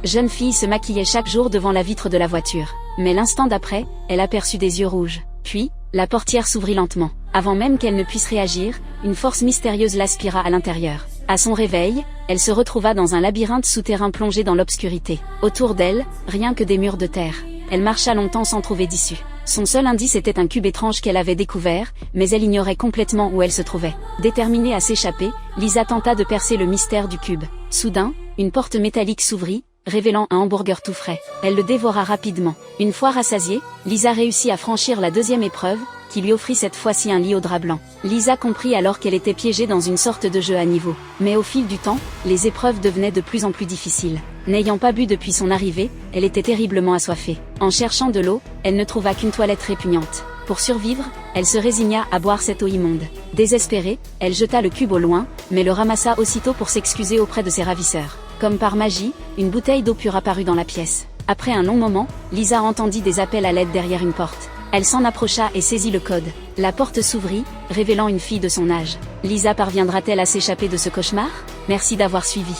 jeune fille se maquillait chaque jour devant la vitre de la voiture. Mais l'instant d'après, elle aperçut des yeux rouges. Puis, la portière s'ouvrit lentement. Avant même qu'elle ne puisse réagir, une force mystérieuse l'aspira à l'intérieur. À son réveil, elle se retrouva dans un labyrinthe souterrain plongé dans l'obscurité. Autour d'elle, rien que des murs de terre. Elle marcha longtemps sans trouver d'issue. Son seul indice était un cube étrange qu'elle avait découvert, mais elle ignorait complètement où elle se trouvait. Déterminée à s'échapper, Lisa tenta de percer le mystère du cube. Soudain, une porte métallique s'ouvrit, révélant un hamburger tout frais. Elle le dévora rapidement. Une fois rassasiée, Lisa réussit à franchir la deuxième épreuve, qui lui offrit cette fois-ci un lit au drap blanc. Lisa comprit alors qu'elle était piégée dans une sorte de jeu à niveau. Mais au fil du temps, les épreuves devenaient de plus en plus difficiles. N'ayant pas bu depuis son arrivée, elle était terriblement assoiffée. En cherchant de l'eau, elle ne trouva qu'une toilette répugnante. Pour survivre, elle se résigna à boire cette eau immonde. Désespérée, elle jeta le cube au loin, mais le ramassa aussitôt pour s'excuser auprès de ses ravisseurs. Comme par magie, une bouteille d'eau pure apparut dans la pièce. Après un long moment, Lisa entendit des appels à l'aide derrière une porte. Elle s'en approcha et saisit le code. La porte s'ouvrit, révélant une fille de son âge. Lisa parviendra-t-elle à s'échapper de ce cauchemar? Merci d'avoir suivi.